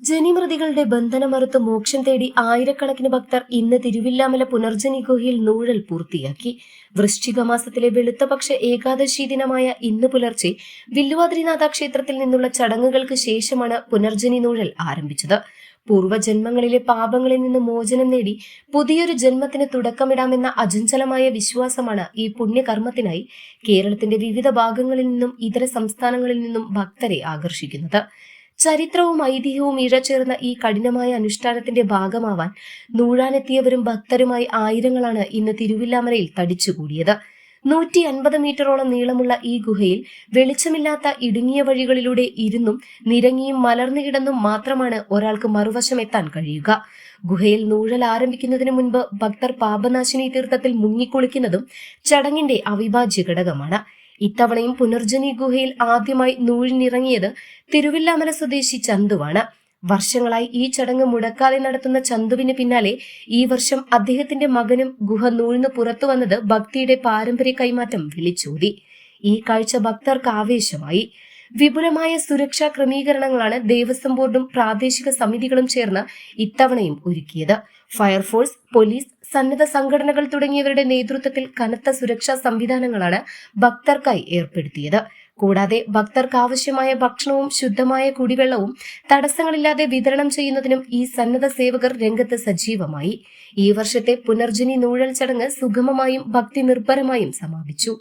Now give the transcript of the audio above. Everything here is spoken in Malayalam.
ജനിമൃതികളുടെ ബന്ധനമറുത്ത് മോക്ഷം തേടി ആയിരക്കണക്കിന് ഭക്തർ ഇന്ന് തിരുവില്ലാമല പുനർജനി ഗുഹയിൽ നൂഴൽ പൂർത്തിയാക്കി. വൃശ്ചിക മാസത്തിലെ വെളുത്തപക്ഷ ഏകാദശി ദിനമായ ഇന്ന് പുലർച്ചെ വില്ലുവാദ്രിനാഥ ക്ഷേത്രത്തിൽ നിന്നുള്ള ചടങ്ങുകൾക്ക് ശേഷമാണ് പുനർജനി നൂഴൽ ആരംഭിച്ചത്. പൂർവ്വജന്മങ്ങളിലെ പാപങ്ങളിൽ നിന്ന് മോചനം നേടി പുതിയൊരു ജന്മത്തിന് തുടക്കമിടാമെന്ന അചഞ്ചലമായ വിശ്വാസമാണ് ഈ പുണ്യകർമ്മത്തിനായി കേരളത്തിന്റെ വിവിധ ഭാഗങ്ങളിൽ നിന്നും ഇതര സംസ്ഥാനങ്ങളിൽ നിന്നും ഭക്തരെ ആകർഷിക്കുന്നത്. ചരിത്രവും ഐതിഹ്യവും ഇഴചേർന്ന ഈ കഠിനമായ അനുഷ്ഠാനത്തിന്റെ ഭാഗമാവാൻ നൂഴാനെത്തിയവരും ഭക്തരുമായി ആയിരങ്ങളാണ് ഇന്ന് തിരുവില്ലാമലയിൽ തടിച്ചുകൂടിയത്. 150 മീറ്ററോളം നീളമുള്ള ഈ ഗുഹയിൽ വെളിച്ചമില്ലാത്ത ഇടുങ്ങിയ വഴികളിലൂടെ ഇരുന്നും നിരങ്ങിയും മലർന്നു കിടന്നും മാത്രമാണ് ഒരാൾക്ക് മറുവശം എത്താൻ കഴിയുക. ഗുഹയിൽ നൂഴൽ ആരംഭിക്കുന്നതിന് മുൻപ് ഭക്തർ പാപനാശിനി തീർത്ഥത്തിൽ മുങ്ങിക്കുളിക്കുന്നതും ചടങ്ങിന്റെ അവിഭാജ്യ ഘടകമാണ്. ഇത്തവണയും പുനർജനി ഗുഹയിൽ ആദ്യമായി നൂഴിനിറങ്ങിയത് തിരുവില്ലാമല സ്വദേശി ചന്തുവാണ്. വർഷങ്ങളായി ഈ ചടങ്ങ് മുടക്കാതെ നടത്തുന്ന ചന്തുവിന് പിന്നാലെ ഈ വർഷം അദ്ദേഹത്തിന്റെ മകനും ഗുഹ നൂഴ്ന്നു പുറത്തു വന്നത് ഭക്തിയുടെ പാരമ്പര്യ കൈമാറ്റം വിളിച്ചോതി. ഈ കാഴ്ച ഭക്തർക്ക് ആവേശമായി. വിപുലമായ സുരക്ഷാ ക്രമീകരണങ്ങളാണ് ദേവസ്വം ബോർഡും പ്രാദേശിക സമിതികളും ചേർന്ന് ഇത്തവണയും ഒരുക്കിയത്. ഫയർഫോഴ്സ്, പോലീസ്, സന്നദ്ധ സംഘടനകൾ തുടങ്ങിയവരുടെ നേതൃത്വത്തിൽ കനത്ത സുരക്ഷാ സംവിധാനങ്ങളാണ് ഭക്തർക്കായി ഏർപ്പെടുത്തിയത്. കൂടാതെ ഭക്തർക്ക് ആവശ്യമായ ഭക്ഷണവും ശുദ്ധമായ കുടിവെള്ളവും തടസ്സങ്ങളില്ലാതെ വിതരണം ചെയ്യുന്നതിനും ഈ സന്നദ്ധ സേവകർ രംഗത്ത് സജീവമായി. ഈ വർഷത്തെ പുനർജനി നൂഴൽ ചടങ്ങ് സുഗമമായും ഭക്തി നിർഭരമായും സമാപിച്ചു.